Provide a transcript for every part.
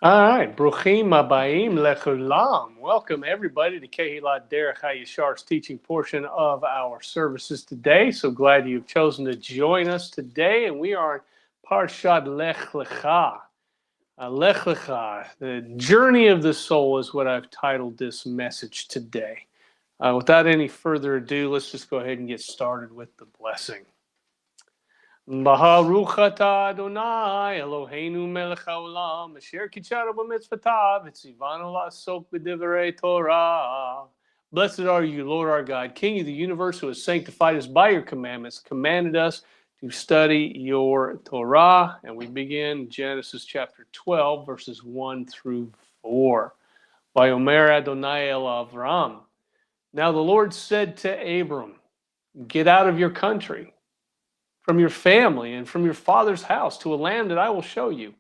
All right, Bruchim Abayim Lechulam. Welcome everybody to Kehilat Derech HaYashar's teaching portion of our services today. So glad you've chosen to join us today, and we are in Parashat Lecha. Lecha, the journey of the soul is what I've titled this message today. Without any further ado, let's just go ahead and get started with the blessing. Baruch atah Adonai Eloheinu melech haolam asher kitshanu b'mitzvotav v'tzivanu la'asok b'divrei Torah. Blessed are you, Lord our God, King of the universe, who has sanctified us by your commandments, commanded us to study your Torah. And we begin Genesis chapter 12, verses 1 through 4. Vayomer Adonai el Avram. Now the Lord said to Abram, get out of your country, from your family and from your father's house, to a land that I will show you.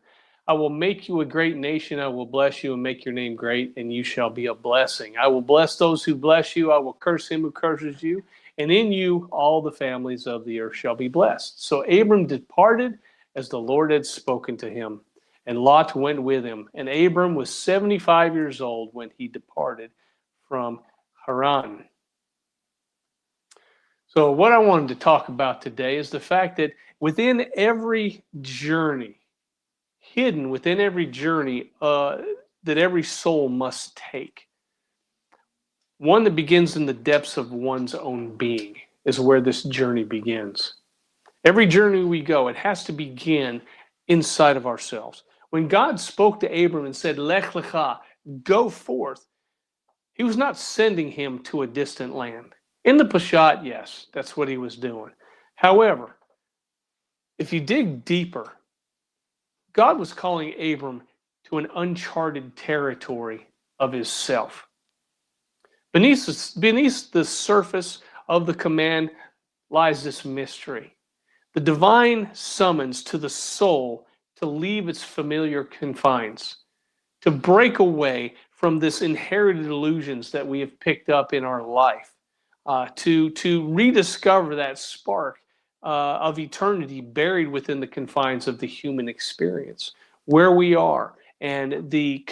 I will make you a great nation. I will bless you and make your name great, and you shall be a blessing. I will bless those who bless you. I will curse him who curses you. And in you all the families of the earth shall be blessed. So Abram departed as the Lord had spoken to him, and Lot went with him. And Abram was 75 years old when he departed from Haran. So what I wanted to talk about today is the fact that within every journey, hidden within every journey that every soul must take, one that begins in the depths of one's own being is where this journey begins. Every journey we go, it has to begin inside of ourselves. When God spoke to Abram and said, Lech Lecha, go forth, he was not sending him to a distant land. In the Parashat, yes, that's what he was doing. However, if you dig deeper, God was calling Abram to an uncharted territory of his self. Beneath the surface of the command lies this mystery. The divine summons to the soul to leave its familiar confines, to break away from this inherited illusions that we have picked up in our life. To rediscover that spark of eternity buried within the confines of the human experience, where we are, and the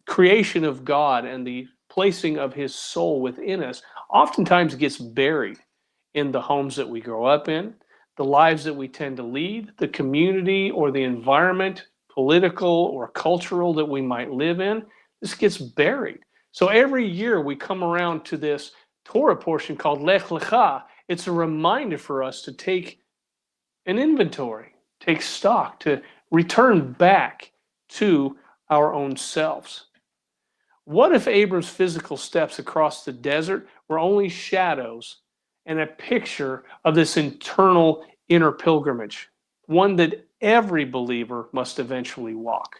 creation of God and the placing of his soul within us oftentimes gets buried in the homes that we grow up in, the lives that we tend to lead, the community or the environment, political or cultural, that we might live in. This gets buried. So every year we come around to this Torah portion called Lech Lecha. It's a reminder for us to take an inventory, take stock, to return back to our own selves. What if Abram's physical steps across the desert were only shadows and a picture of this internal inner pilgrimage, one that every believer must eventually walk?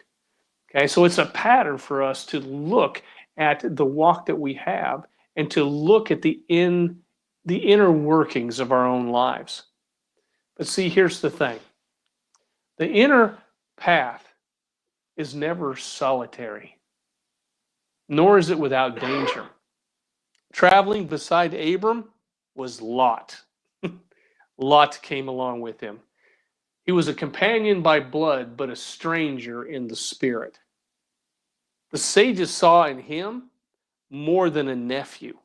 Okay, so it's a pattern for us to look at the walk that we have and to look at the inner workings of our own lives. But see, here's the thing. The inner path is never solitary, nor is it without danger. Traveling beside Abram was Lot. Lot came along with him. He was a companion by blood, but a stranger in the spirit. The sages saw in him more than a nephew.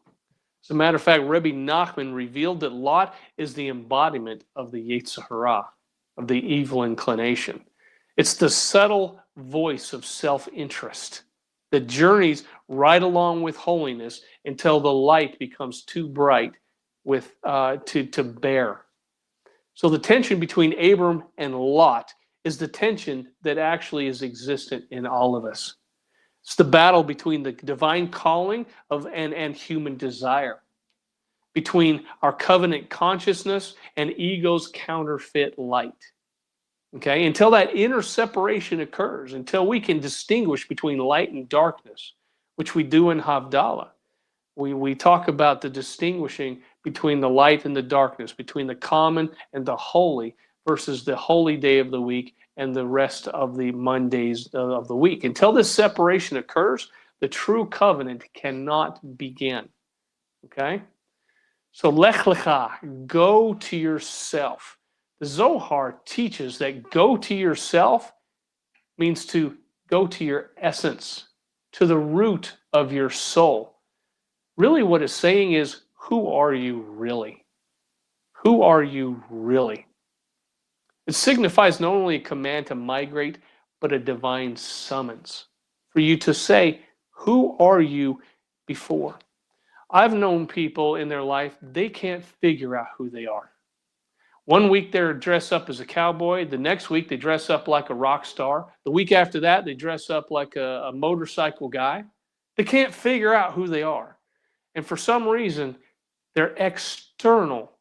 As a matter of fact, Rabbi Nachman revealed that Lot is the embodiment of the Yetzer Hara, of the evil inclination. It's the subtle voice of self-interest that journeys right along with holiness until the light becomes too bright to bear. So the tension between Abram and Lot is the tension that actually is existent in all of us. It's the battle between the divine calling and human desire, between our covenant consciousness and ego's counterfeit light. Okay, until that inner separation occurs, until we can distinguish between light and darkness, which we do in Havdalah. We talk about the distinguishing between the light and the darkness, between the common and the holy versus the holy day of the week and the rest of the Mondays of the week. Until this separation occurs, the true covenant cannot begin. Okay? So Lech Lecha, go to yourself. The Zohar teaches that go to yourself means to go to your essence, to the root of your soul. Really what it's saying is, who are you really? Who are you really? It signifies not only a command to migrate, but a divine summons for you to say, who are you before? I've known people in their life, they can't figure out who they are. One week they're dressed up as a cowboy. The next week they dress up like a rock star. The week after that, they dress up like a motorcycle guy. They can't figure out who they are. And for some reason, their external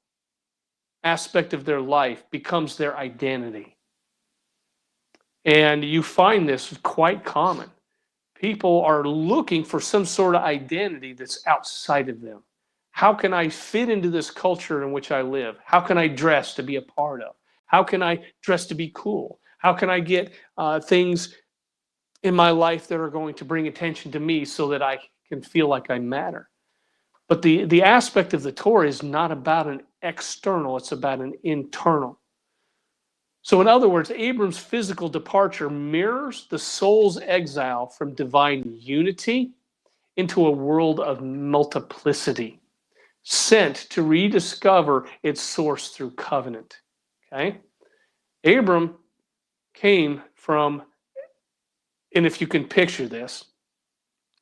aspect of their life becomes their identity. And you find this quite common. People are looking for some sort of identity that's outside of them. How can I fit into this culture in which I live? How can I dress to be a part of? How can I dress to be cool? How can I get things in my life that are going to bring attention to me so that I can feel like I matter? But the aspect of the Torah is not about an external, it's about an internal. So in other words, Abram's physical departure mirrors the soul's exile from divine unity into a world of multiplicity, sent to rediscover its source through covenant. Okay? Abram came from, and if you can picture this,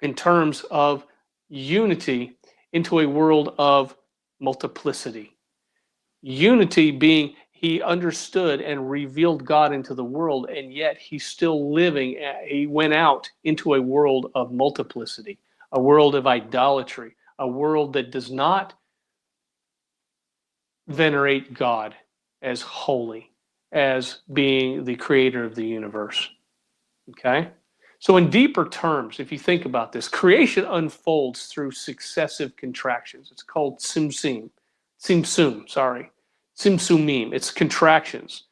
in terms of unity into a world of multiplicity. Unity being he understood and revealed God into the world, and yet he's still living. He went out into a world of multiplicity, a world of idolatry, a world that does not venerate God as holy, as being the creator of the universe. Okay? So in deeper terms, if you think about this, creation unfolds through successive contractions. It's called tzimtzum, tzimtzumim. It's contractions.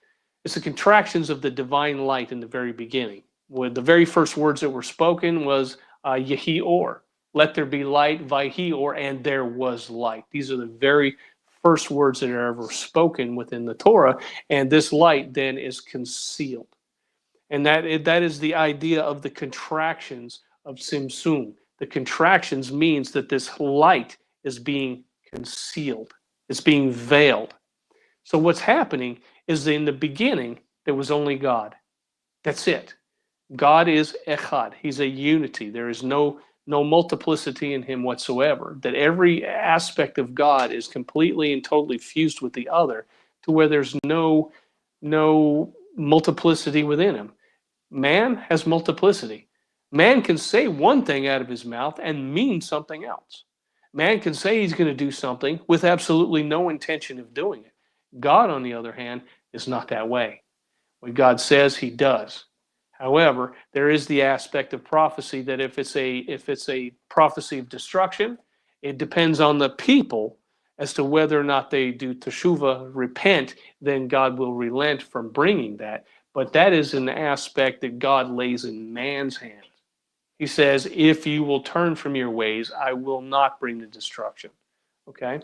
It's the contractions of the divine light in the very beginning. When the very first words that were spoken was Yehi Or, let there be light, Vayhi Or, and there was light. These are the very first words that are ever spoken within the Torah, and this light then is concealed. And that is the idea of the contractions of Tzimtzum. The contractions means that this light is being concealed. It's being veiled. So what's happening is that in the beginning, there was only God. That's it. God is echad. He's a unity. There is no multiplicity in him whatsoever. That every aspect of God is completely and totally fused with the other to where there's no multiplicity within him. Man has multiplicity. Man can say one thing out of his mouth and mean something else. Man can say he's going to do something with absolutely no intention of doing it. God, on the other hand, is not that way. What God says, he does. However, there is the aspect of prophecy that if it's a prophecy of destruction, it depends on the people as to whether or not they do teshuvah, repent, then God will relent from bringing that. But that is an aspect that God lays in man's hands. He says, if you will turn from your ways, I will not bring the destruction. Okay?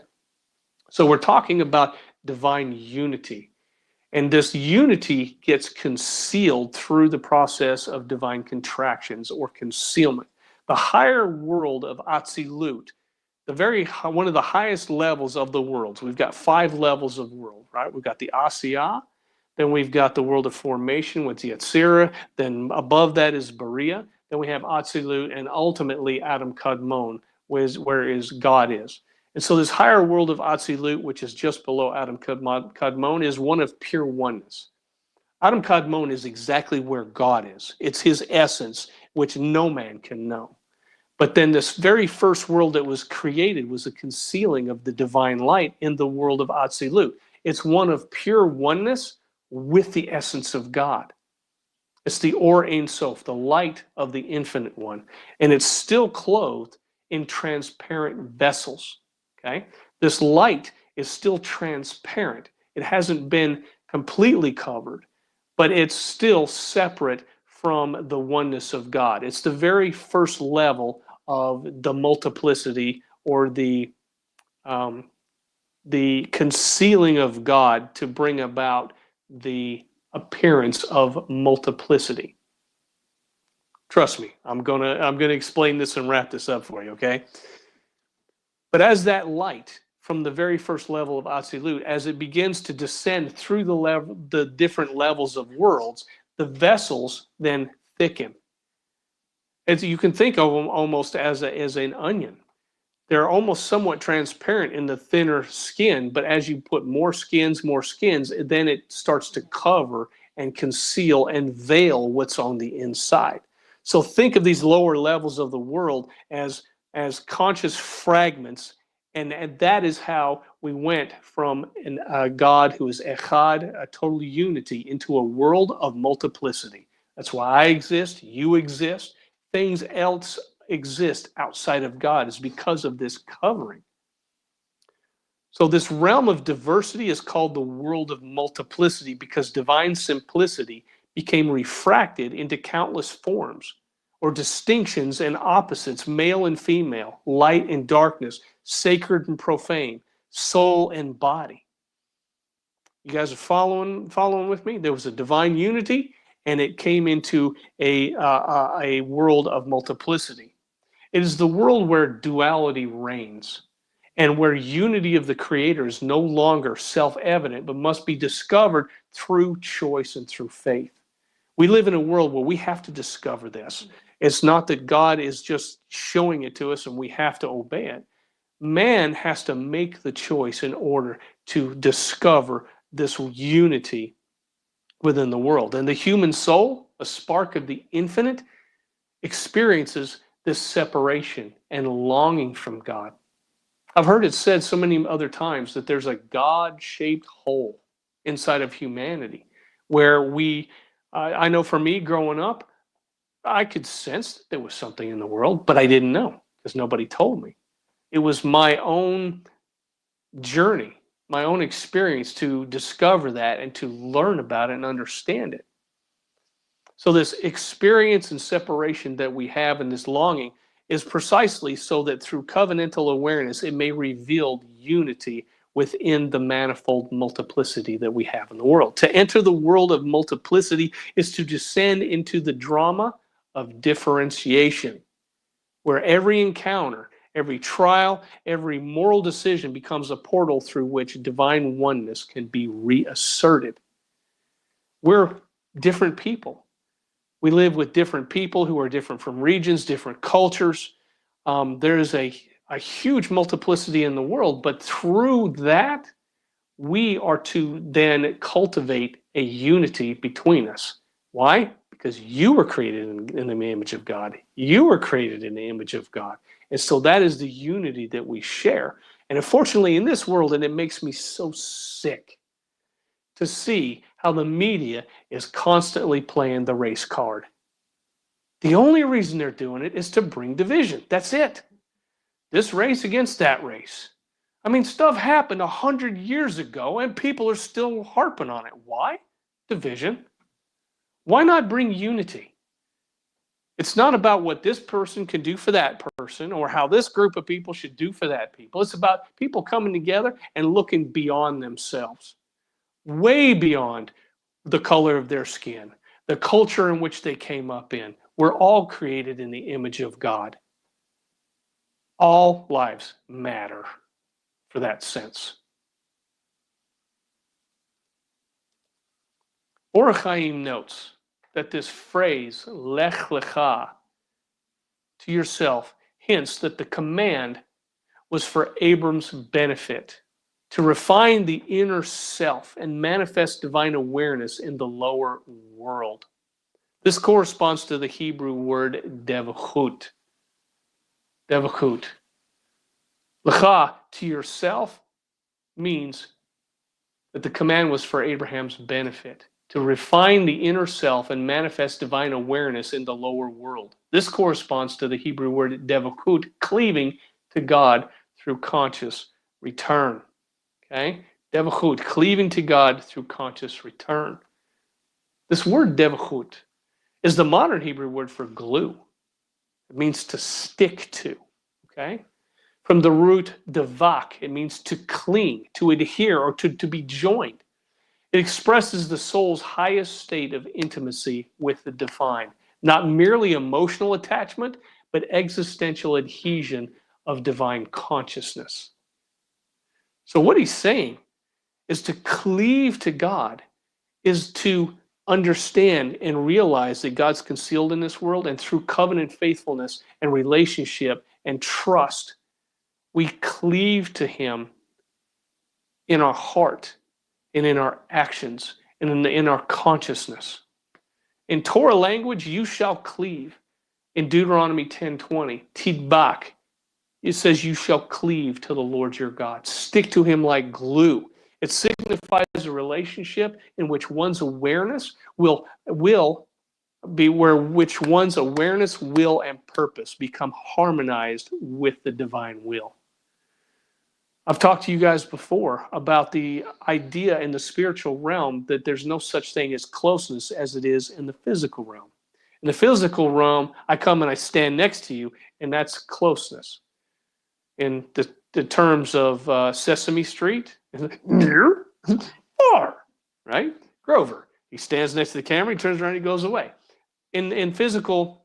So we're talking about divine unity. And this unity gets concealed through the process of divine contractions or concealment. The higher world of Atzilut, one of the highest levels of the worlds. We've got 5 levels of world, right? We've got the Asiyah, then we've got the world of formation with Yetzirah, then above that is Beriah, then we have Atzilut, and ultimately Adam Kadmon, where God is. And so this higher world of Atzilut, which is just below Adam Kadmon, is one of pure oneness. Adam Kadmon is exactly where God is. It's his essence, which no man can know. But then this very first world that was created was a concealing of the divine light in the world of Atzilut. It's one of pure oneness with the essence of God. It's the Or Ein Sof, the light of the infinite one. And it's still clothed in transparent vessels. Okay? This light is still transparent. It hasn't been completely covered, but it's still separate from the oneness of God. It's the very first level of the multiplicity or the concealing of God to bring about the appearance of multiplicity. Trust me, I'm gonna explain this and wrap this up for you, okay? But as that light from the very first level of Atzilut, as it begins to descend through the different levels of worlds, the vessels then thicken. As you can think of them almost as an onion. They're almost somewhat transparent in the thinner skin, but as you put more skins, then it starts to cover and conceal and veil what's on the inside. So think of these lower levels of the world as conscious fragments, and that is how we went from a God who is echad, a total unity, into a world of multiplicity. That's why I exist, you exist, things else exist outside of God is because of this covering. So this realm of diversity is called the world of multiplicity because divine simplicity became refracted into countless forms or distinctions and opposites, male and female, light and darkness, sacred and profane, soul and body. You guys are following with me? There was a divine unity, and it came into a world of multiplicity. It is the world where duality reigns and where unity of the Creator is no longer self-evident, but must be discovered through choice and through faith. We live in a world where we have to discover this. It's not that God is just showing it to us and we have to obey it. Man has to make the choice in order to discover this unity within the world. And the human soul, a spark of the infinite, experiences this separation and longing from God. I've heard it said so many other times that there's a God-shaped hole inside of humanity where I know for me growing up, I could sense that there was something in the world, but I didn't know because nobody told me. It was my own journey, my own experience to discover that and to learn about it and understand it. So this experience and separation that we have and this longing is precisely so that through covenantal awareness, it may reveal unity within the manifold multiplicity that we have in the world. To enter the world of multiplicity is to descend into the drama of differentiation, where every encounter, every trial, every moral decision becomes a portal through which divine oneness can be reasserted. We're different people. We live with different people who are different from regions, different cultures. There is a huge multiplicity in the world, but through that, we are to then cultivate a unity between us. Why? Because you were created in the image of God. You were created in the image of God. And so that is the unity that we share. And unfortunately, in this world, and it makes me so sick to see how the media is constantly playing the race card. The only reason they're doing it is to bring division. That's it. This race against that race. I mean, stuff happened 100 years ago and people are still harping on it. Why? Division. Why not bring unity? It's not about what this person can do for that person or how this group of people should do for that people. It's about people coming together and looking beyond themselves, way beyond the color of their skin, the culture in which they came up in. We're all created in the image of God. All lives matter for that sense. Or Chaim notes that this phrase, Lech Lecha, to yourself, hints that the command was for Abram's benefit, to refine the inner self and manifest divine awareness in the lower world. This corresponds to the Hebrew word devachut. Devachut. Lecha, to yourself, means that the command was for Abraham's benefit, to refine the inner self and manifest divine awareness in the lower world. This corresponds to the Hebrew word devachut, cleaving to God through conscious return. Okay? Devachut, cleaving to God through conscious return. This word devachut is the modern Hebrew word for glue. It means to stick to. Okay? From the root devak, it means to cling, to adhere, or to be joined. It expresses the soul's highest state of intimacy with the divine. Not merely emotional attachment, but existential adhesion of divine consciousness. So what he's saying is to cleave to God is to understand and realize that God's concealed in this world, and through covenant faithfulness and relationship and trust, we cleave to him in our heart and in our actions and in our consciousness. In Torah language, you shall cleave. In Deuteronomy 10:20, tidbak, it says you shall cleave to the Lord your God. Stick to him like glue. It signifies a relationship in which one's awareness will be which one's awareness, will, and purpose become harmonized with the divine will. I've talked to you guys before about the idea in the spiritual realm that there's no such thing as closeness as it is in the physical realm. In the physical realm, I come and I stand next to you, and that's closeness. In the terms of Sesame Street, near, far, right? Grover, he stands next to the camera, he turns around, he goes away. In physical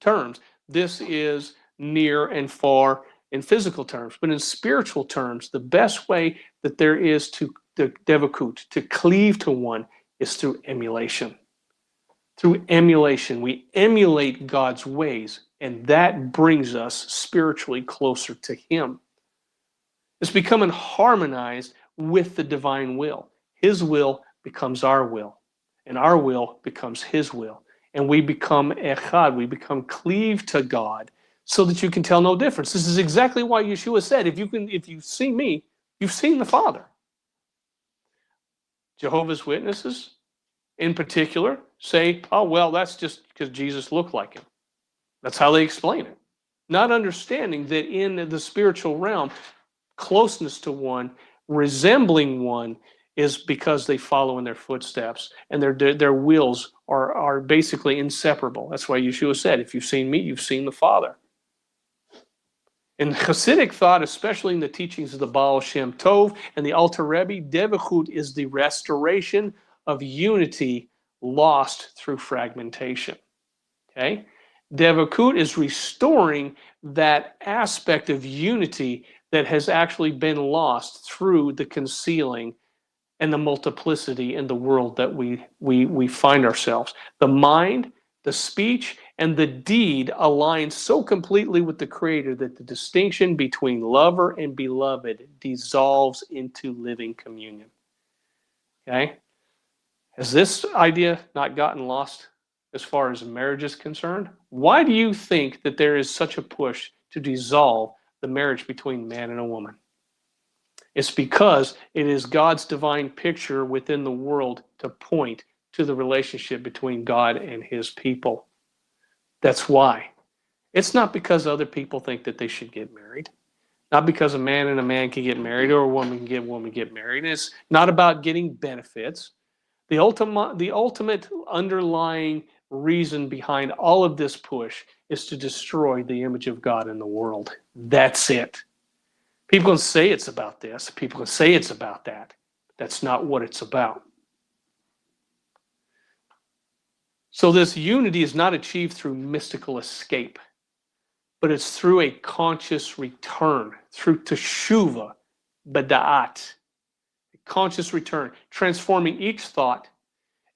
terms, this is near and far in physical terms. But in spiritual terms, the best way that there is to the devakut, to cleave to one, is through emulation. Through emulation, we emulate God's ways, and that brings us spiritually closer to him. It's becoming harmonized with the divine will. His will becomes our will, and our will becomes his will. And we become echad, we become cleaved to God, so that you can tell no difference. This is exactly why Yeshua said, if you've seen me, you've seen the Father. Jehovah's Witnesses, in particular, say, oh, well, that's just because Jesus looked like him. That's how they explain it. Not understanding that in the spiritual realm, closeness to one, resembling one, is because they follow in their footsteps, and their wills are basically inseparable. That's why Yeshua said, if you've seen me, you've seen the Father. In Hasidic thought, especially in the teachings of the Baal Shem Tov and the Alter Rebbe, devachut is the restoration of unity lost through fragmentation. Okay? Devachut is restoring that aspect of unity that has actually been lost through the concealing and the multiplicity in the world that we find ourselves. The mind, the speech, and the deed align so completely with the Creator that the distinction between lover and beloved dissolves into living communion. Okay? Has this idea not gotten lost as far as marriage is concerned? Why do you think that there is such a push to dissolve the marriage between man and a woman? It's because it is God's divine picture within the world to point to the relationship between God and his people. That's why. It's not because other people think that they should get married. Not because a man and a man can get married, or a woman can get married. It's not about getting benefits. The ultimate underlying reason behind all of this push is to destroy the image of God in the world. That's it. People can say it's about this. People can say it's about that. That's not what it's about. So this unity is not achieved through mystical escape, but it's through a conscious return, through teshuvah, bada'at, a conscious return, transforming each thought,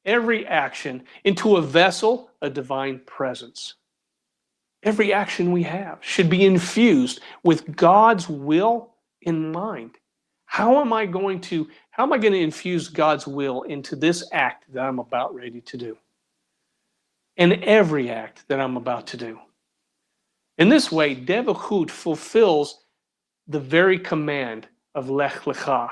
every action into a vessel, a divine presence. Every action we have should be infused with God's will in mind. How am I going to infuse God's will into this act that I'm about ready to do? And every act that I'm about to do. In this way, devachut fulfills the very command of Lech, Lecha,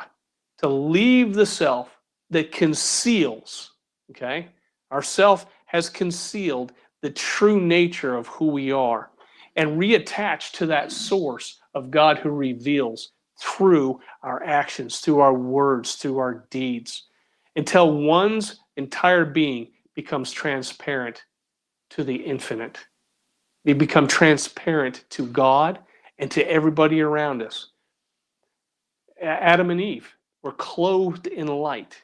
to leave the self that conceals, okay? Our self has concealed the true nature of who we are, and reattach to that source of God who reveals through our actions, through our words, through our deeds, until one's entire being becomes transparent to the infinite. We become transparent to God and to everybody around us. Adam and Eve were clothed in light.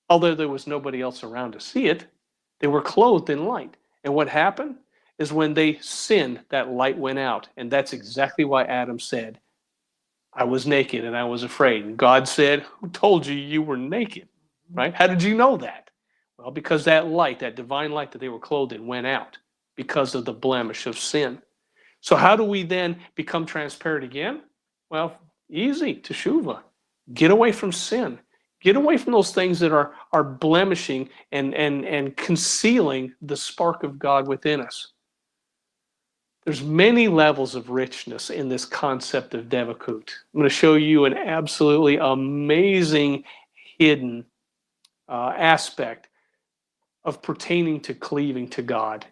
Although there was nobody else around to see it, they were clothed in light. And what happened is when they sinned, that light went out. And that's exactly why Adam said, I was naked and I was afraid. And God said, who told you you were naked? Right? How did you know that? Well, because that light, that divine light that they were clothed in, went out because of the blemish of sin. So how do we then become transparent again? Well, easy, teshuva. Get away from sin. Get away from those things that are blemishing and concealing the spark of God within us. There's many levels of richness in this concept of devakut. I'm going to show you an absolutely amazing hidden aspect of pertaining to cleaving to God.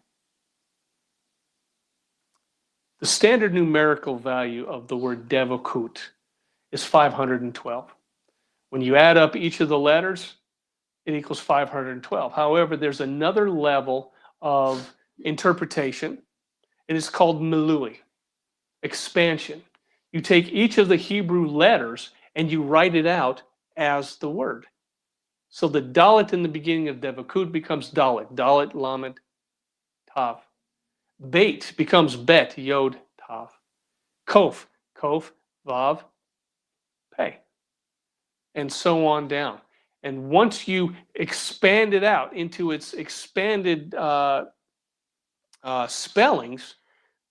The standard numerical value of the word devakut is 512. When you add up each of the letters, it equals 512. However, there's another level of interpretation. It is called milui, expansion. You take each of the Hebrew letters and you write it out as the word. So the dalet in the beginning of devakut becomes dalet, dalet, lamed, tav. Beit becomes bet, yod, tav. Kof, kof, vav, pei. And so on down. And once you expand it out into its expanded spellings,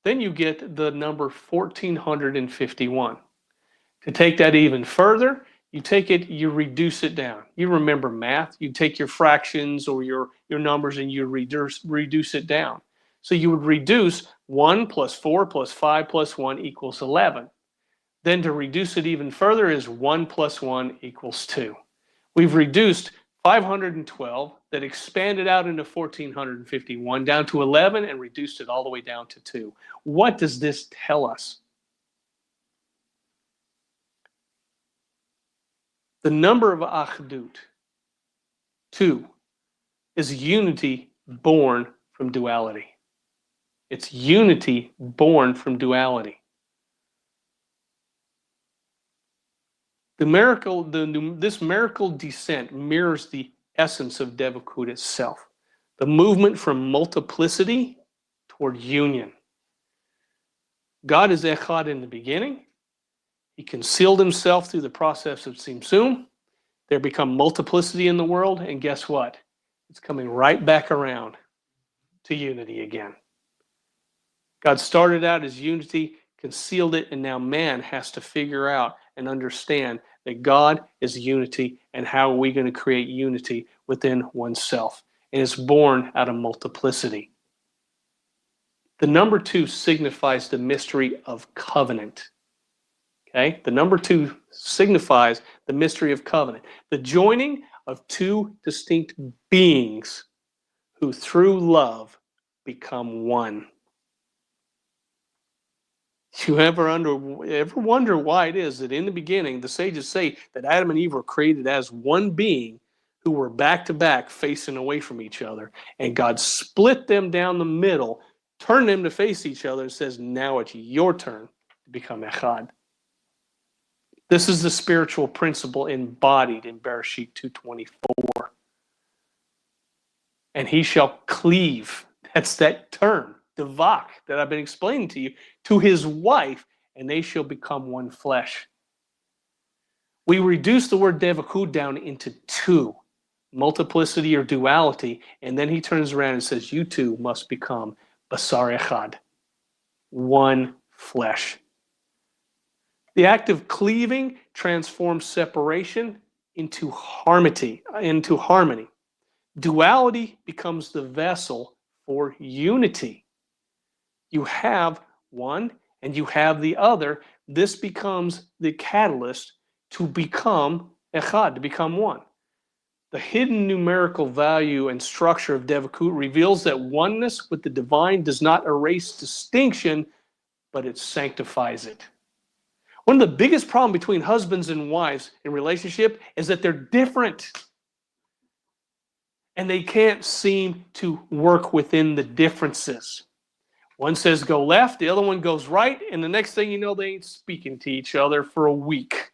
then you get the number 1451. To take that even further, you reduce it down. You remember math, you take your fractions or your numbers and you reduce it down. So you would reduce 1 plus 4 plus 5 plus 1 equals 11. Then to reduce it even further is 1 plus 1 equals 2. We've reduced 512 that expanded out into 1451 down to 11 and reduced it all the way down to 2. What does this tell us? The number of achdut, 2, is unity born from duality. It's unity born from duality. This miracle descent mirrors the essence of devakut itself, the movement from multiplicity toward union. God is echad in the beginning. He concealed himself through the process of tzimtzum. There become multiplicity in the world, and guess what? It's coming right back around to unity again. God started out as unity, concealed it, and now man has to figure out and understand that God is unity, and how are we going to create unity within oneself? And it's born out of multiplicity. The number 2 signifies the mystery of covenant. Okay? The number 2 signifies the mystery of covenant. The joining of 2 distinct beings who through love become one. You ever wonder why it is that in the beginning, the sages say that Adam and Eve were created as one being who were back to back facing away from each other, and God split them down the middle, turned them to face each other, and says, now it's your turn to become echad. This is the spiritual principle embodied in Bereshit 2:24. And he shall cleave, that's that term, devak, that I've been explaining to you, to his wife, and they shall become one flesh. We reduce the word devakut down into 2, multiplicity or duality, and then he turns around and says, you 2 must become basar echad, one flesh. The act of cleaving transforms separation into harmony. Duality becomes the vessel for unity. You have one and you have the other. This becomes the catalyst to become echad, to become one. The hidden numerical value and structure of devakut reveals that oneness with the divine does not erase distinction, but it sanctifies it. One of the biggest problems between husbands and wives in relationship is that they're different. And they can't seem to work within the differences. One says go left, the other one goes right, and the next thing you know, they ain't speaking to each other for a week.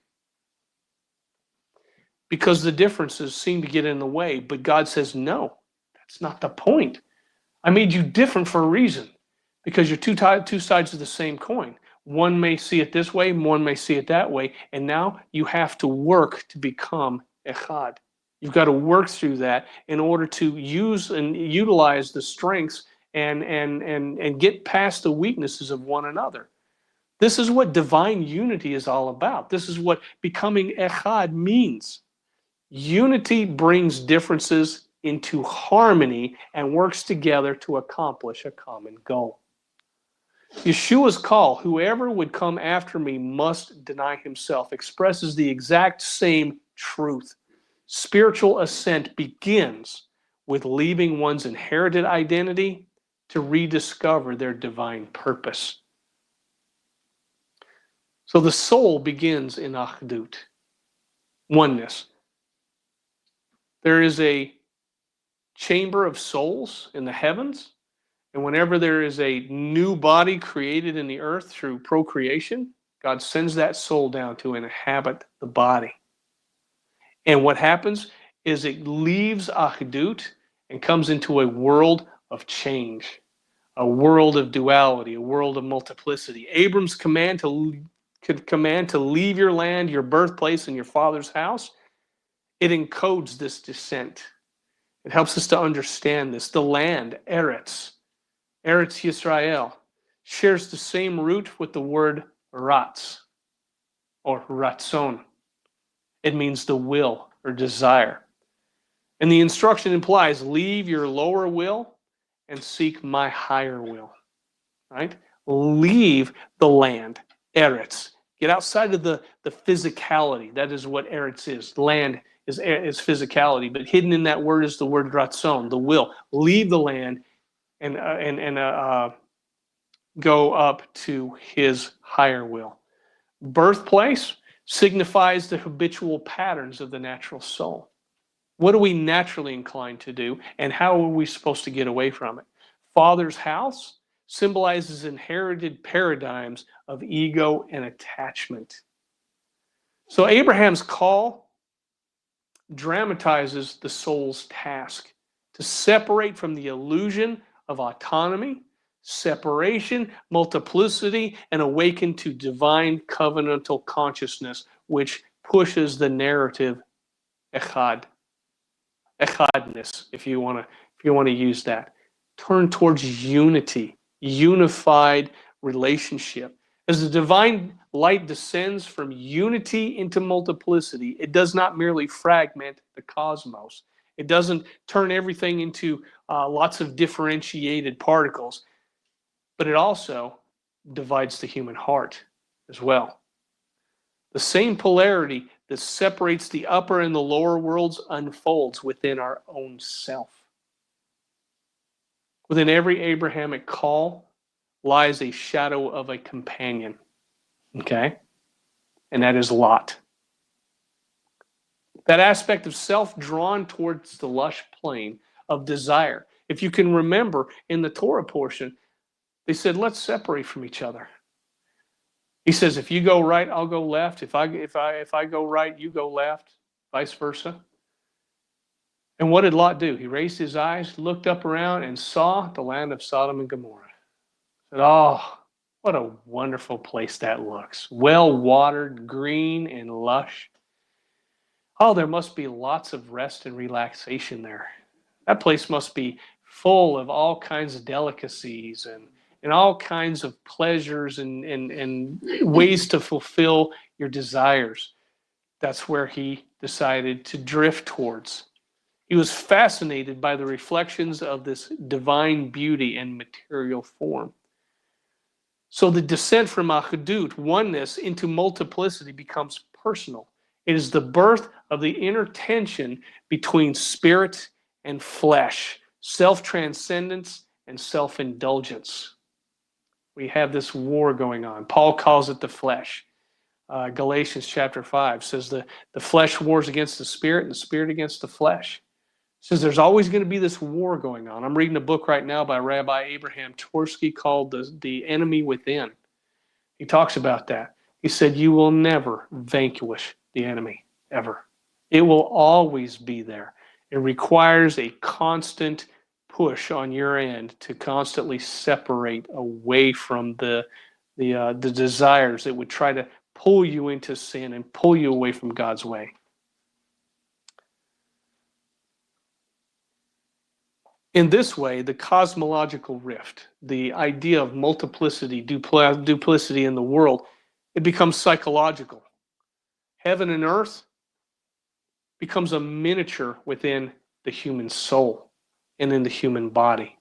Because the differences seem to get in the way. But God says, no, that's not the point. I made you different for a reason, because you're two sides of the same coin. One may see it this way, one may see it that way, and now you have to work to become echad. You've got to work through that in order to use and utilize the strengths and get past the weaknesses of one another. This is what divine unity is all about. This is what becoming echad means. Unity brings differences into harmony and works together to accomplish a common goal. Yeshua's call, whoever would come after me must deny himself, expresses the exact same truth. Spiritual ascent begins with leaving one's inherited identity to rediscover their divine purpose. So the soul begins in achdut, oneness. There is a chamber of souls in the heavens, and whenever there is a new body created in the earth through procreation, God sends that soul down to inhabit the body. And what happens is it leaves achdut and comes into a world of change, a world of duality, a world of multiplicity. Abram's command to leave your land, your birthplace, and your father's house, it encodes this descent. It helps us to understand this. The land, Eretz Yisrael, shares the same root with the word ratz, or ratzon. It means the will or desire. And the instruction implies, leave your lower will and seek my higher will. Right? Leave the land, Eretz. Get outside of the physicality. That is what Eretz is. Land is physicality, but hidden in that word is the word ratzon, the will. Leave the land and go up to his higher will. Birthplace signifies the habitual patterns of the natural soul. What are we naturally inclined to do, and how are we supposed to get away from it? Father's house symbolizes inherited paradigms of ego and attachment. So Abraham's call dramatizes the soul's task to separate from the illusion of autonomy, separation, multiplicity, and awaken to divine covenantal consciousness, which pushes the narrative echadness, if you want to use that. Turn towards unity, unified relationship. As the divine light descends from unity into multiplicity, it does not merely fragment the cosmos. It doesn't turn everything into lots of differentiated particles, but it also divides the human heart as well. The same polarity that separates the upper and the lower worlds unfolds within our own self. Within every Abrahamic call lies a shadow of a companion, okay? And that is Lot. That aspect of self drawn towards the lush plain of desire. If you can remember in the Torah portion, they said, let's separate from each other. He says, if you go right, I'll go left. If I go right, you go left, vice versa. And what did Lot do? He raised his eyes, looked up around, and saw the land of Sodom and Gomorrah. Said, oh, what a wonderful place that looks. Well-watered, green, and lush. Oh, there must be lots of rest and relaxation there. That place must be full of all kinds of delicacies and all kinds of pleasures and ways to fulfill your desires. That's where he decided to drift towards. He was fascinated by the reflections of this divine beauty and material form. So the descent from achdut, oneness, into multiplicity becomes personal. It is the birth of the inner tension between spirit and flesh, self-transcendence and self-indulgence. We have this war going on. Paul calls it the flesh. Galatians chapter 5 says the flesh wars against the spirit and the spirit against the flesh. Says there's always going to be this war going on. I'm reading a book right now by Rabbi Abraham Tversky called The Enemy Within. He talks about that. He said, you will never vanquish the enemy, ever. It will always be there. It requires a constant push on your end to constantly separate away from the desires that would try to pull you into sin and pull you away from God's way. In this way, the cosmological rift, the idea of multiplicity, duplicity in the world, it becomes psychological. Heaven and earth becomes a miniature within the human soul and in the human body.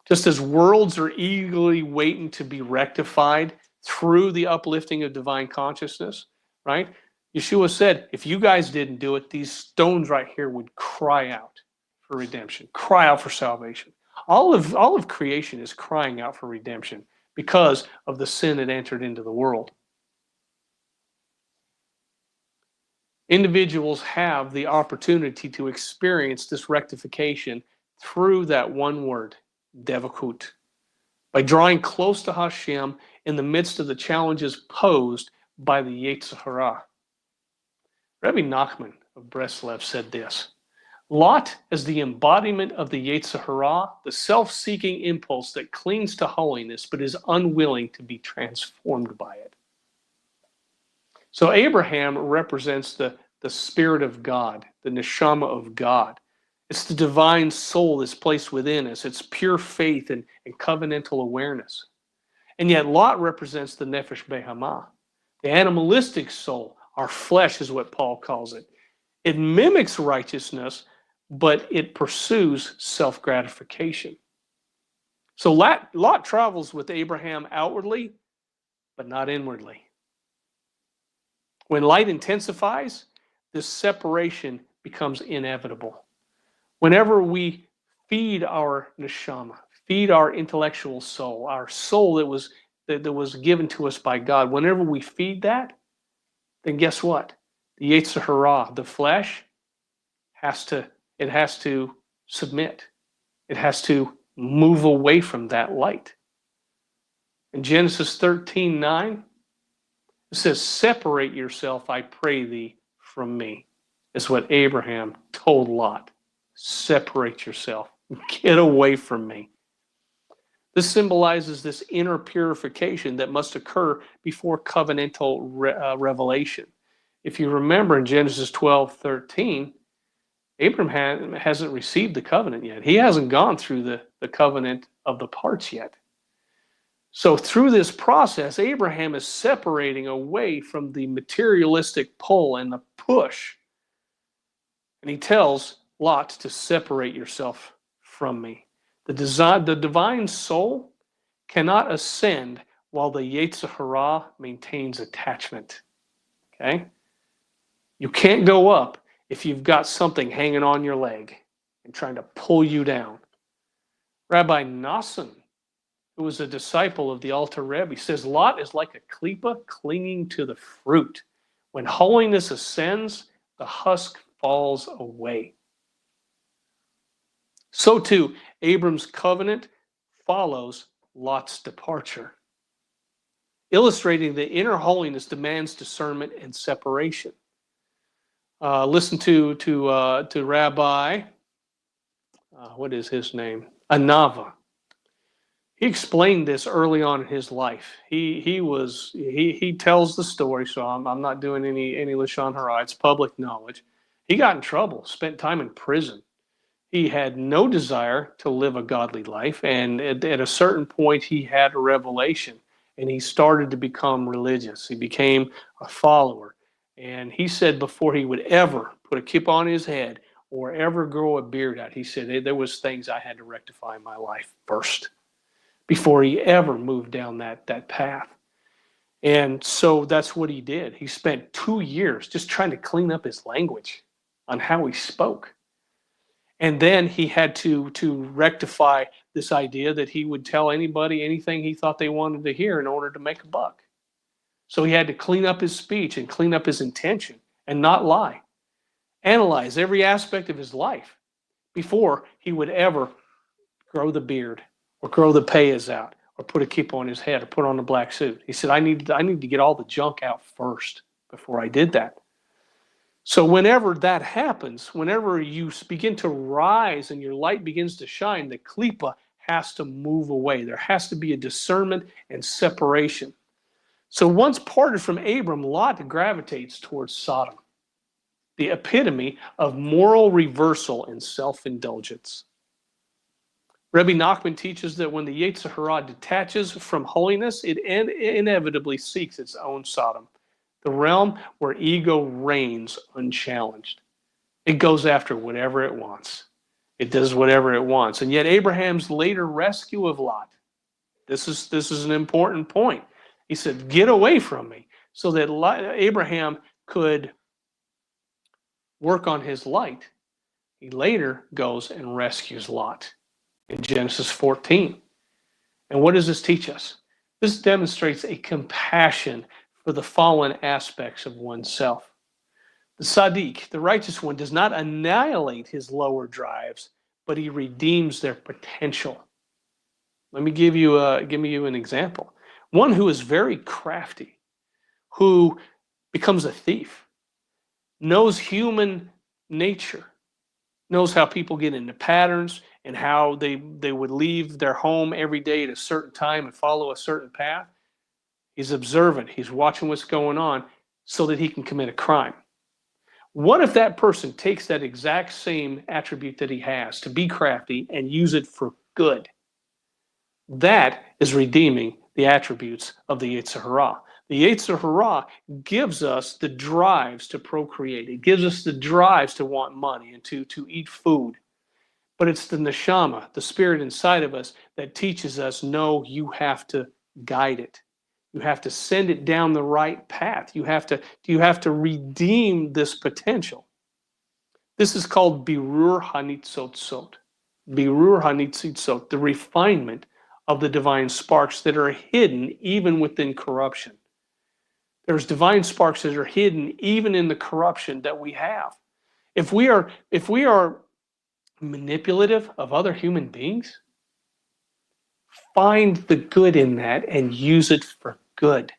Just as worlds are eagerly waiting to be rectified through the uplifting of divine consciousness, right? Yeshua said, if you guys didn't do it, these stones right here would cry out for redemption, cry out for salvation. All of creation is crying out for redemption because of the sin that entered into the world. Individuals have the opportunity to experience this rectification through that one word, devakut, by drawing close to Hashem in the midst of the challenges posed by the Yetzer Hara. Rabbi Nachman of Breslev said this: Lot is the embodiment of the Yetzer Hara, the self-seeking impulse that clings to holiness but is unwilling to be transformed by it. So Abraham represents the Spirit of God, the neshama of God. It's the divine soul that's placed within us. It's pure faith and covenantal awareness. And yet Lot represents the nefesh behama, the animalistic soul. Our flesh is what Paul calls it. It mimics righteousness, but it pursues self-gratification. So Lot travels with Abraham outwardly, but not inwardly. When light intensifies, this separation becomes inevitable. Whenever we feed our neshama, feed our intellectual soul, our soul that was given to us by God, whenever we feed that, then guess what? The Yetzer Hara, the flesh, has to submit. It has to move away from that light. In Genesis 13:9, it says, separate yourself, I pray thee, from me. Is what Abraham told Lot. Separate yourself. Get away from me. This symbolizes this inner purification that must occur before covenantal revelation. If you remember in Genesis 12:13, Abraham hasn't received the covenant yet. He hasn't gone through the covenant of the parts yet. So through this process, Abraham is separating away from the materialistic pull and the push. And he tells Lot to separate yourself from me. The divine soul cannot ascend while the Yetzer Hara maintains attachment. Okay? You can't go up if you've got something hanging on your leg and trying to pull you down. Rabbi Nassim, who was a disciple of the Alter Rebbe, says Lot is like a klipa clinging to the fruit. When holiness ascends, the husk falls away. So too, Abram's covenant follows Lot's departure, illustrating the inner holiness demands discernment and separation. Listen to Rabbi, what is his name? Anava. He explained this early on in his life. He tells the story, so I'm not doing any Lashon Hara. It's public knowledge. He got in trouble, spent time in prison. He had no desire to live a godly life, and at a certain point he had a revelation, and he started to become religious. He became a follower, and he said before he would ever put a kippah on his head or ever grow a beard out, he said there was things I had to rectify in my life first before he ever moved down that path. And so that's what he did. He spent 2 years just trying to clean up his language on how he spoke. And then he had to rectify this idea that he would tell anybody anything he thought they wanted to hear in order to make a buck. So he had to clean up his speech and clean up his intention and not lie. Analyze every aspect of his life before he would ever grow the beard or grow the payas out or put a kippah on his head or put on a black suit. He said, I need to get all the junk out first before I did that. So whenever that happens, whenever you begin to rise and your light begins to shine, the klipa has to move away. There has to be a discernment and separation. So once parted from Abram, Lot gravitates towards Sodom, the epitome of moral reversal and self-indulgence. Rebbe Nachman teaches that when the Yetzer Hara detaches from holiness, it inevitably seeks its own Sodom, the realm where ego reigns unchallenged. It goes after whatever it wants. It does whatever it wants. And yet Abraham's later rescue of Lot, this is an important point. He said, get away from me, so that Abraham could work on his light. He later goes and rescues Lot in Genesis 14. And what does this teach us? This demonstrates a compassion for the fallen aspects of oneself. The Sadiq, the righteous one, does not annihilate his lower drives, but he redeems their potential. Let me give you an example. One who is very crafty, who becomes a thief, knows human nature, knows how people get into patterns and how they would leave their home every day at a certain time and follow a certain path. He's observant. He's watching what's going on so that he can commit a crime. What if that person takes that exact same attribute that he has to be crafty and use it for good? That is redeeming the attributes of the Yetzer Hara. The Yetzer Hara gives us the drives to procreate. It gives us the drives to want money and to eat food. But it's the neshama, the spirit inside of us, that teaches us, no, you have to guide it. You have to send it down the right path. You have to redeem this potential. This is called birur hanitzotzot. Birur hanitzotzot, the refinement of the divine sparks that are hidden even within corruption. There's divine sparks that are hidden even in the corruption that we have. If we are manipulative of other human beings, find the good in that and use it for good.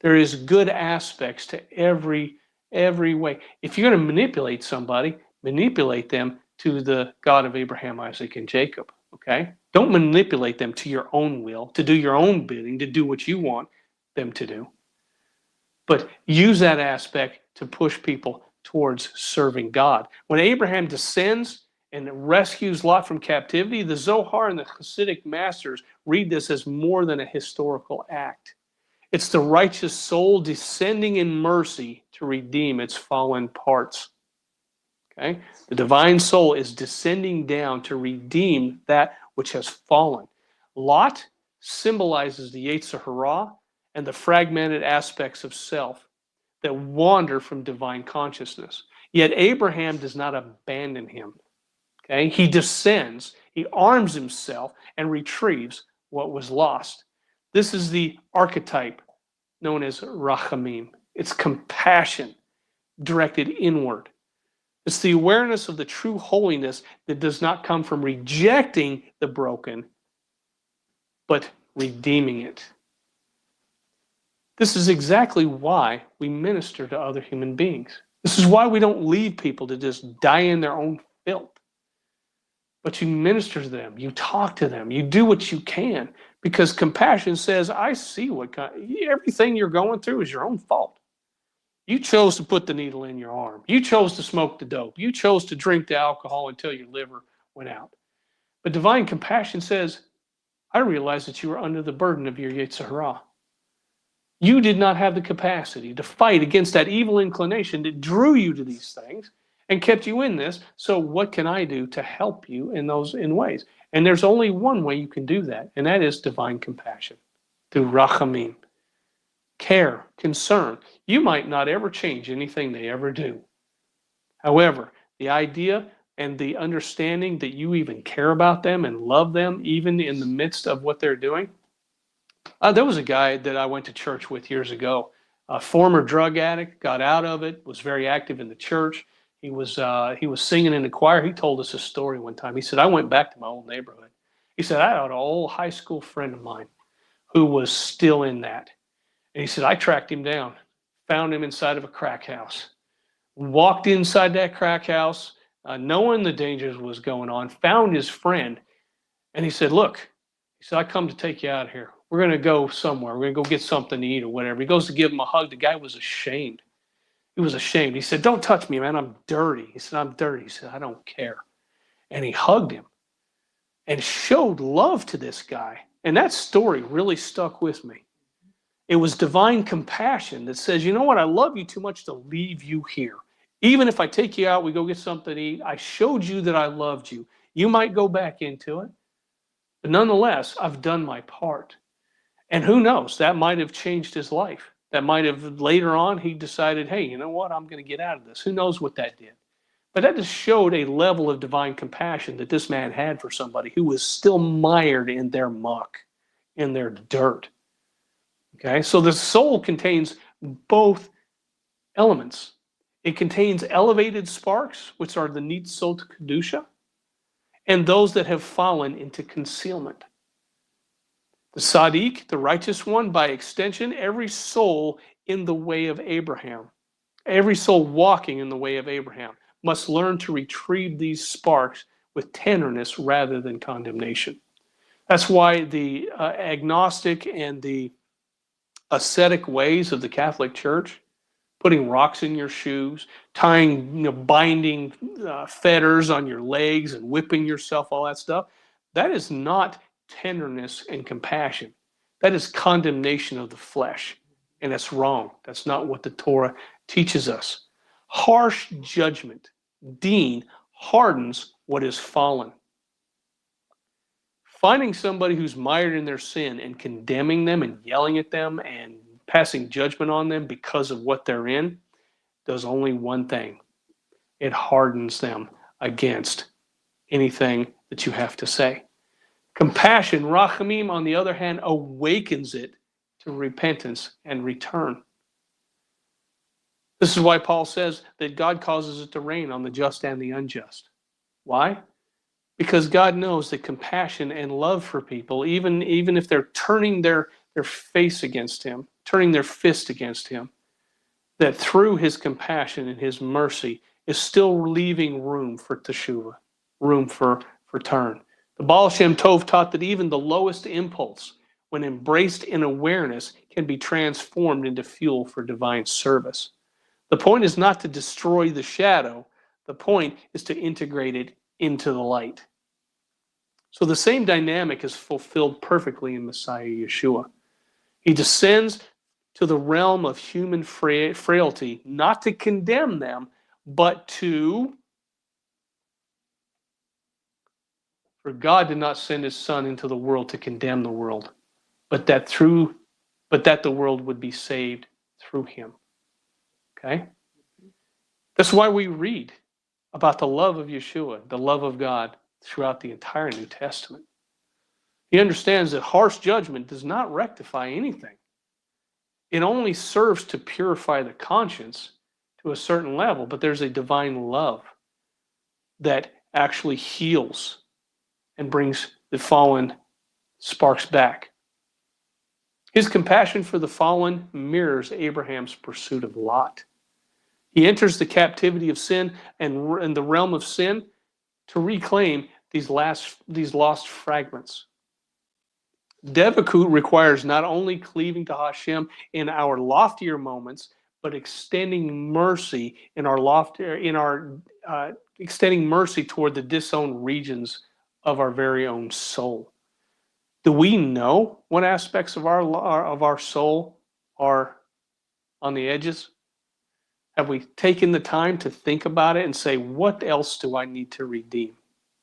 There is good aspects to every way. If you're going to manipulate somebody, manipulate them to the God of Abraham, Isaac, and Jacob. Okay? Don't manipulate them to your own will, to do your own bidding, to do what you want them to do. But use that aspect to push people towards serving God. When Abraham descends and rescues Lot from captivity, the Zohar and the Hasidic masters read this as more than a historical act. It's the righteous soul descending in mercy to redeem its fallen parts. Okay? The divine soul is descending down to redeem that which has fallen. Lot symbolizes the Yetzer Hara and the fragmented aspects of self that wander from divine consciousness. Yet Abraham does not abandon him. Okay? He descends, he arms himself, and retrieves what was lost. This is the archetype known as rachamim. It's compassion directed inward. It's the awareness of the true holiness that does not come from rejecting the broken, but redeeming it. This is exactly why we minister to other human beings. This is why we don't leave people to just die in their own filth. But you minister to them, you talk to them, you do what you can, because compassion says, I see everything you're going through is your own fault. You chose to put the needle in your arm. You chose to smoke the dope. You chose to drink the alcohol until your liver went out. But divine compassion says, I realize that you were under the burden of your Yetzer Hara. You did not have the capacity to fight against that evil inclination that drew you to these things and kept you in this. So what can I do to help you in ways? And there's only one way you can do that, and that is divine compassion, through rachamim. Care, concern. You might not ever change anything they ever do. However, the idea and the understanding that you even care about them and love them, even in the midst of what they're doing. There was a guy that I went to church with years ago, a former drug addict, got out of it, was very active in the church. He was singing in the choir. He told us a story one time. He said, I went back to my old neighborhood. He said, I had an old high school friend of mine who was still in that. And he said, I tracked him down, found him inside of a crack house, walked inside that crack house, knowing the dangers was going on, found his friend, and he said, look, he said, I come to take you out of here. We're going to go somewhere. We're going to go get something to eat or whatever. He goes to give him a hug. The guy was ashamed. He was ashamed. He said, don't touch me, man. I'm dirty. He said, I'm dirty. He said, I don't care. And he hugged him and showed love to this guy. And that story really stuck with me. It was divine compassion that says, you know what? I love you too much to leave you here. Even if I take you out, we go get something to eat, I showed you that I loved you. You might go back into it, but nonetheless, I've done my part. And who knows, that might have changed his life. That might have later on, he decided, hey, you know what? I'm going to get out of this. Who knows what that did? But that just showed a level of divine compassion that this man had for somebody who was still mired in their muck, in their dirt. Okay, so the soul contains both elements. It contains elevated sparks, which are the Nitzot Kedusha, and those that have fallen into concealment. The Tzaddik, the righteous one, by extension, every soul in the way of Abraham, every soul walking in the way of Abraham, must learn to retrieve these sparks with tenderness rather than condemnation. That's why the agnostic and the ascetic ways of the Catholic Church, putting rocks in your shoes, tying, binding fetters on your legs and whipping yourself, all that stuff, that is not tenderness and compassion. That is condemnation of the flesh, and that's wrong. That's not what the Torah teaches us. Harsh judgment, Deen, hardens what is fallen. Finding somebody who's mired in their sin and condemning them and yelling at them and passing judgment on them because of what they're in does only one thing. It hardens them against anything that you have to say. Compassion, rachamim, on the other hand, awakens it to repentance and return. This is why Paul says that God causes it to rain on the just and the unjust. Why? Because God knows that compassion and love for people, even if they're turning their face against him, turning their fist against him, that through his compassion and his mercy is still leaving room for teshuvah, room for turn. The Baal Shem Tov taught that even the lowest impulse, when embraced in awareness, can be transformed into fuel for divine service. The point is not to destroy the shadow. The point is to integrate it into the light. So the same dynamic is fulfilled perfectly in Messiah Yeshua. He descends to the realm of human frailty, not to condemn them, but to... For God did not send his Son into the world to condemn the world, but that the world would be saved through him. Okay? That's why we read about the love of Yeshua, the love of God, throughout the entire New Testament. He understands that harsh judgment does not rectify anything. It only serves to purify the conscience to a certain level, but there's a divine love that actually heals and brings the fallen sparks back. His compassion for the fallen mirrors Abraham's pursuit of Lot. He enters the captivity of sin and the realm of sin to reclaim these lost fragments. Devakut requires not only cleaving to Hashem in our loftier moments, but extending mercy extending mercy toward the disowned regions of our very own soul. Do we know what aspects of our soul are on the edges? Have we taken the time to think about it and say, what else do I need to redeem?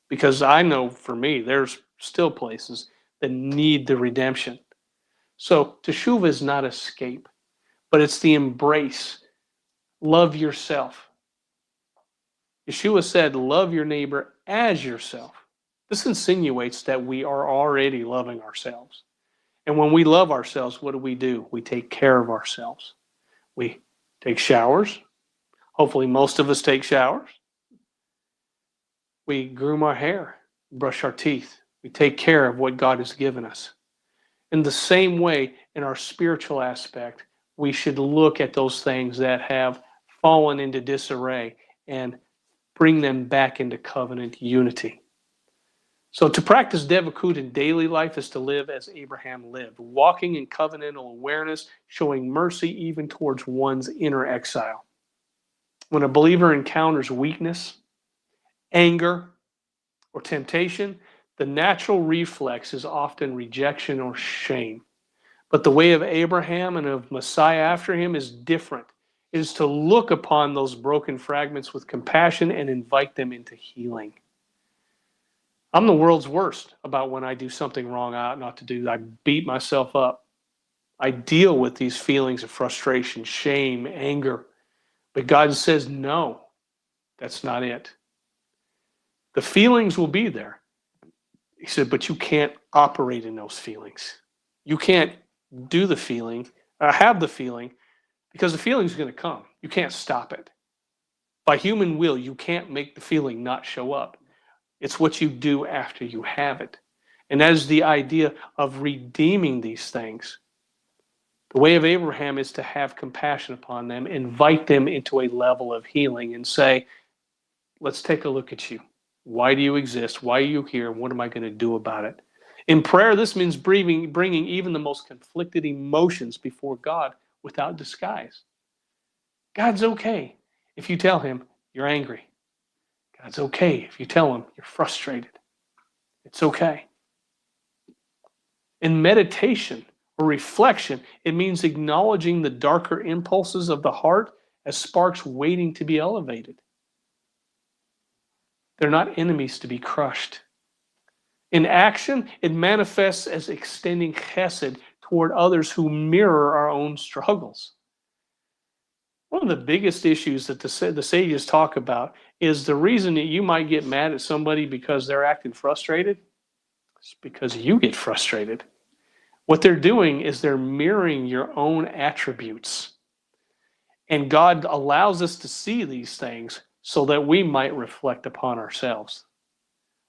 Because I know for me, there's still places that need the redemption. So teshuvah is not escape, but it's the embrace. Love yourself. Yeshua said, love your neighbor as yourself. This insinuates that we are already loving ourselves. And when we love ourselves, what do? We take care of ourselves. We take showers. Hopefully most of us take showers. We groom our hair, brush our teeth. We take care of what God has given us. In the same way, in our spiritual aspect, we should look at those things that have fallen into disarray and bring them back into covenant unity. So to practice devakut in daily life is to live as Abraham lived, walking in covenantal awareness, showing mercy even towards one's inner exile. When a believer encounters weakness, anger, or temptation, the natural reflex is often rejection or shame. But the way of Abraham and of Messiah after him is different. It is to look upon those broken fragments with compassion and invite them into healing. I'm the world's worst about when I do something wrong I ought not to do. I beat myself up. I deal with these feelings of frustration, shame, anger. But God says, no, that's not it. The feelings will be there. He said, but you can't operate in those feelings. You can't do the feeling, have the feeling, because the feeling is going to come. You can't stop it. By human will, you can't make the feeling not show up. It's what you do after you have it. And that is the idea of redeeming these things. The way of Abraham is to have compassion upon them, invite them into a level of healing and say, let's take a look at you. Why do you exist? Why are you here? What am I going to do about it? In prayer, this means bringing even the most conflicted emotions before God without disguise. God's okay if you tell him you're angry. God's okay if you tell him you're frustrated. It's okay. In meditation or reflection, it means acknowledging the darker impulses of the heart as sparks waiting to be elevated. They're not enemies to be crushed. In action, it manifests as extending chesed toward others who mirror our own struggles. One of the biggest issues that the sages talk about is the reason that you might get mad at somebody because they're acting frustrated. It's because you get frustrated. What they're doing is they're mirroring your own attributes. And God allows us to see these things so that we might reflect upon ourselves.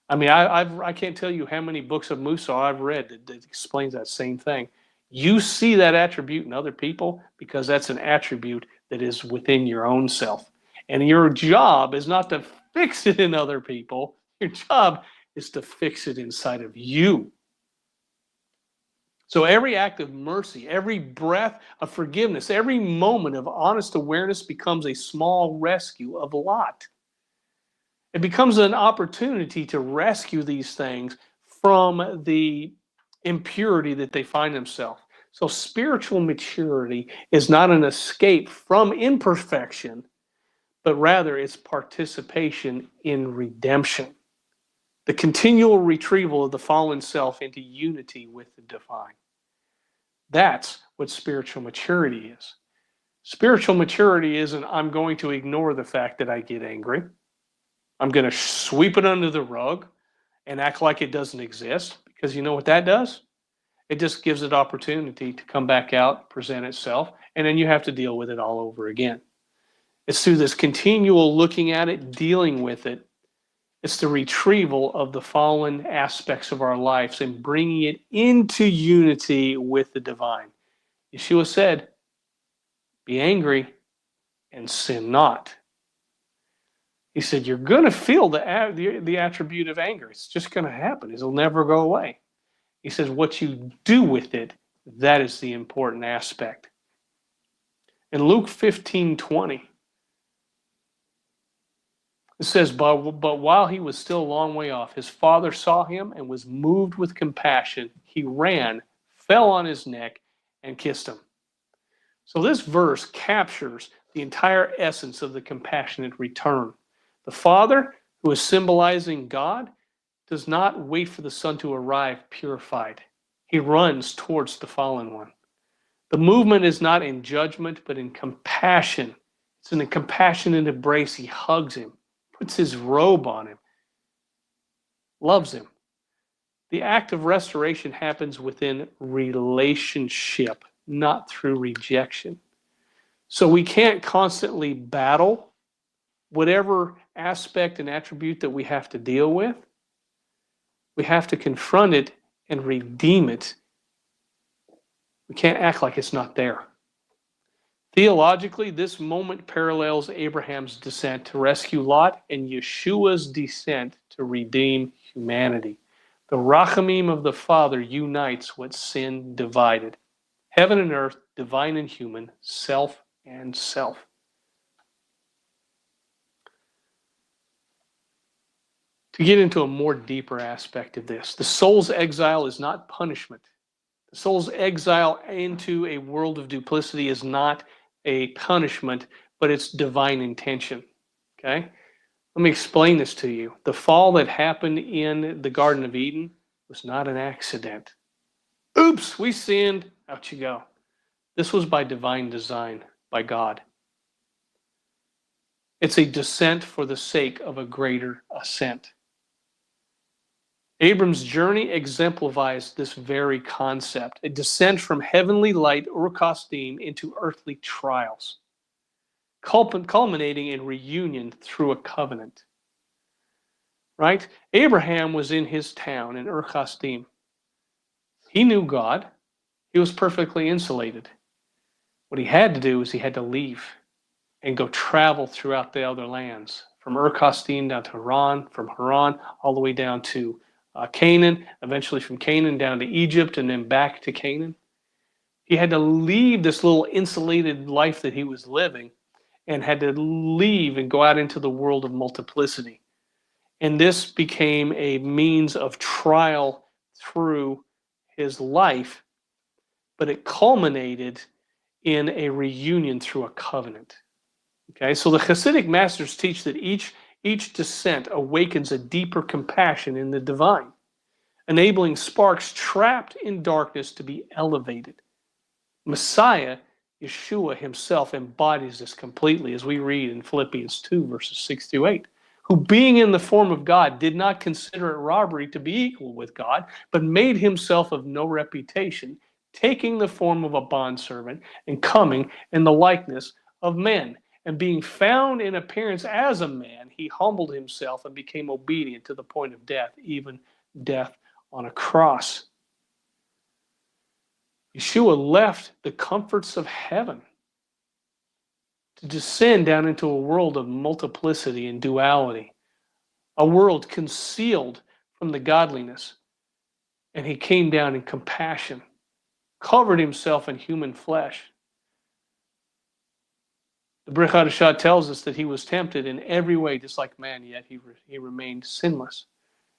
I mean, I can't tell you how many books of Musa I've read that explains that same thing. You see that attribute in other people because that's an attribute that is within your own self. And your job is not to fix it in other people. Your job is to fix it inside of you. So every act of mercy, every breath of forgiveness, every moment of honest awareness becomes a small rescue of Lot. It becomes an opportunity to rescue these things from the impurity that they find themselves. So spiritual maturity is not an escape from imperfection, but rather it's participation in redemption. The continual retrieval of the fallen self into unity with the divine. That's what spiritual maturity is. Spiritual maturity isn't, I'm going to ignore the fact that I get angry. I'm going to sweep it under the rug and act like it doesn't exist, because you know what that does? It just gives it opportunity to come back out, present itself, and then you have to deal with it all over again. It's through this continual looking at it, dealing with it. It's the retrieval of the fallen aspects of our lives and bringing it into unity with the divine. Yeshua said, be angry and sin not. He said, you're going to feel the attribute of anger. It's just going to happen. It'll never go away. He says, what you do with it, that is the important aspect. In Luke 15:20, it says, but while he was still a long way off, his father saw him and was moved with compassion. He ran, fell on his neck, and kissed him. So this verse captures the entire essence of the compassionate return. The Father, who is symbolizing God, does not wait for the Son to arrive purified. He runs towards the fallen one. The movement is not in judgment, but in compassion. It's in a compassionate embrace. He hugs him, puts his robe on him, loves him. The act of restoration happens within relationship, not through rejection. So we can't constantly battle whatever aspect and attribute that we have to deal with. We have to confront it and redeem it. We can't act like it's not there. Theologically, this moment parallels Abraham's descent to rescue Lot and Yeshua's descent to redeem humanity. The Rachamim of the Father unites what sin divided. Heaven and earth, divine and human, self and self. To get into a more deeper aspect of this, the soul's exile is not punishment. The soul's exile into a world of duplicity is not a punishment, but it's divine intention. Okay? Let me explain this to you. The fall that happened in the Garden of Eden was not an accident. Oops, we sinned. Out you go. This was by divine design, by God. It's a descent for the sake of a greater ascent. Abram's journey exemplifies this very concept, a descent from heavenly light, Ur Kasdim, into earthly trials, culminating in reunion through a covenant. Right? Abraham was in his town in Ur Kasdim. He knew God. He was perfectly insulated. What he had to do is he had to leave and go travel throughout the other lands, from Ur Kasdim down to Haran, from Haran all the way down to Canaan, eventually from Canaan down to Egypt, and then back to Canaan. He had to leave this little insulated life that he was living and had to leave and go out into the world of multiplicity. And this became a means of trial through his life, but it culminated in a reunion through a covenant. Okay, so the Hasidic masters teach that each descent awakens a deeper compassion in the divine, enabling sparks trapped in darkness to be elevated. Messiah, Yeshua himself, embodies this completely, as we read in Philippians 2, verses 6-8, who being in the form of God did not consider it robbery to be equal with God, but made himself of no reputation, taking the form of a bondservant and coming in the likeness of men. And being found in appearance as a man, he humbled himself and became obedient to the point of death, even death on a cross. Yeshua left the comforts of heaven to descend down into a world of multiplicity and duality, a world concealed from the godliness. And he came down in compassion, covered himself in human flesh. The Derech HaYashar tells us that he was tempted in every way, just like man, yet he remained sinless.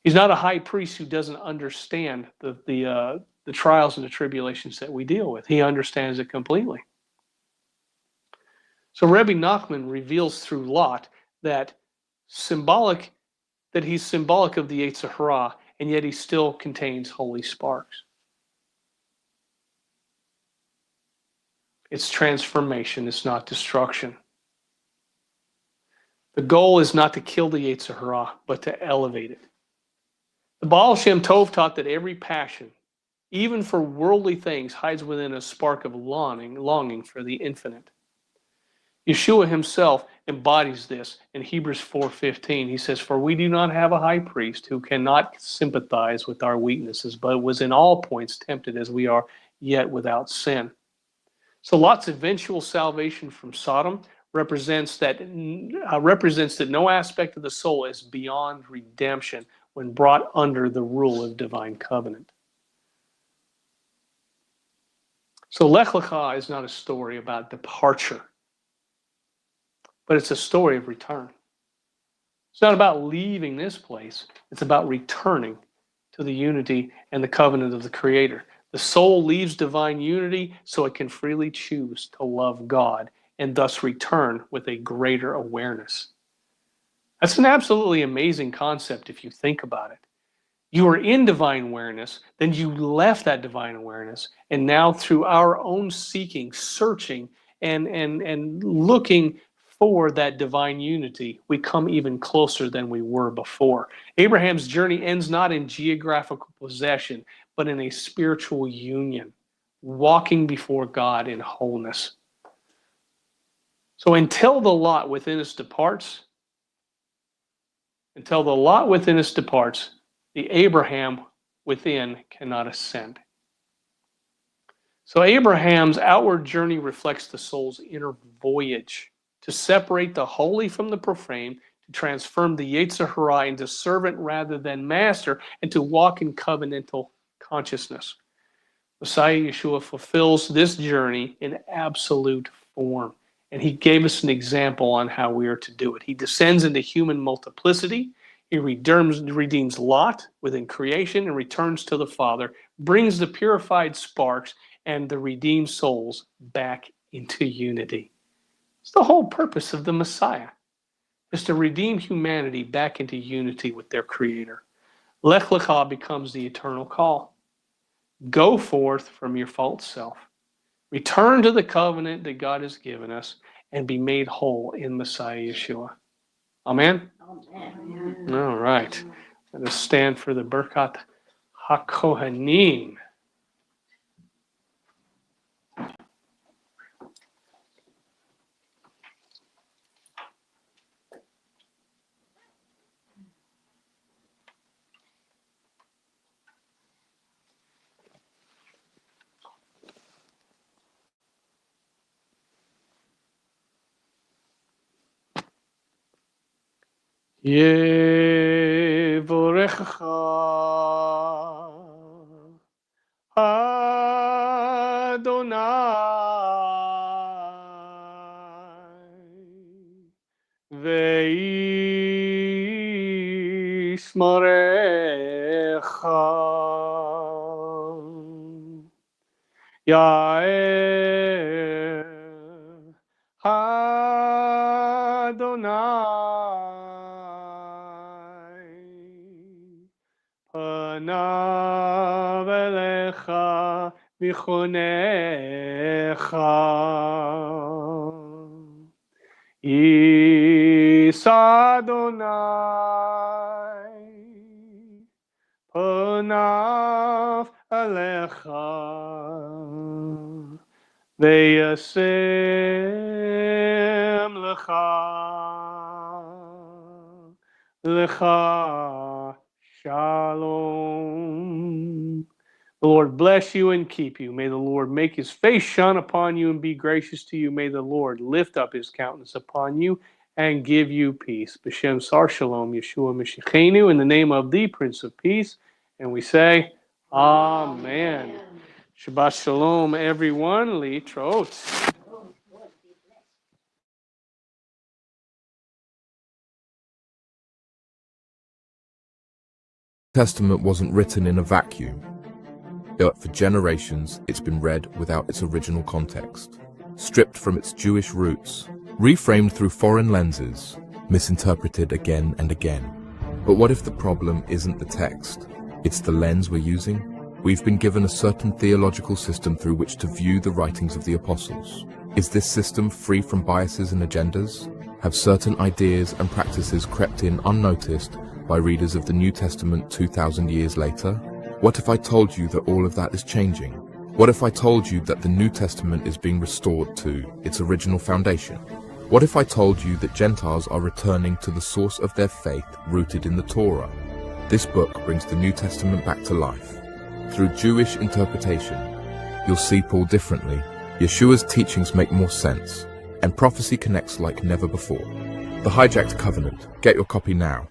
He's not a high priest who doesn't understand the trials and the tribulations that we deal with. He understands it completely. So Rebbe Nachman reveals through Lot that he's symbolic of the Yetzer Hara, and yet he still contains holy sparks. It's transformation, it's not destruction. The goal is not to kill the Yetzer Hara, but to elevate it. The Baal Shem Tov taught that every passion, even for worldly things, hides within a spark of longing for the infinite. Yeshua himself embodies this in Hebrews 4:15. He says, "For we do not have a high priest who cannot sympathize with our weaknesses, but was in all points tempted as we are, yet without sin." So Lot's eventual salvation from Sodom represents that no aspect of the soul is beyond redemption when brought under the rule of divine covenant. So Lech Lecha is not a story about departure, but it's a story of return. It's not about leaving this place. It's about returning to the unity and the covenant of the Creator. The soul leaves divine unity so it can freely choose to love God and thus return with a greater awareness. That's an absolutely amazing concept if you think about it. You were in divine awareness, then you left that divine awareness, and now through our own seeking, searching, and looking for that divine unity, we come even closer than we were before. Abraham's journey ends not in geographical possession, but in a spiritual union, walking before God in wholeness. So until the lot within us departs, the Abraham within cannot ascend. So Abraham's outward journey reflects the soul's inner voyage to separate the holy from the profane, to transform the Yetzer Hara into servant rather than master, and to walk in covenantal consciousness. Messiah Yeshua fulfills this journey in absolute form, and he gave us an example on how we are to do it. He descends into human multiplicity. He redeems Lot within creation and returns to the Father, brings the purified sparks and the redeemed souls back into unity. It's the whole purpose of the Messiah, is to redeem humanity back into unity with their Creator. Lech Lecha becomes the eternal call. Go forth from your false self. Return to the covenant that God has given us and be made whole in Messiah Yeshua. Amen? Amen. All right. Let us stand for the Birkat HaKohanim. Yevorechecha Adonai ve'yishmerecha Ya'er Adonai panav elecha v'chonecha Is Adonai panav elecha ve'yasem lecha shalom. The Lord bless you and keep you. May the Lord make his face shine upon you and be gracious to you. May the Lord lift up his countenance upon you and give you peace. B'Shem Sar Shalom, Yeshua Mashiachenu, in the name of the Prince of Peace. And we say, Amen. Shabbat Shalom, everyone. Litrot. Testament wasn't written in a vacuum. But for generations, it's been read without its original context, stripped from its Jewish roots, reframed through foreign lenses, misinterpreted again and again. But what if the problem isn't the text? It's the lens we're using? We've been given a certain theological system through which to view the writings of the apostles. Is this system free from biases and agendas? Have certain ideas and practices crept in unnoticed by readers of the New Testament 2,000 years later? What if I told you that all of that is changing? What if I told you that the New Testament is being restored to its original foundation? What if I told you that Gentiles are returning to the source of their faith rooted in the Torah? This book brings the New Testament back to life. Through Jewish interpretation, you'll see Paul differently. Yeshua's teachings make more sense, and prophecy connects like never before. The Hijacked Covenant. Get your copy now.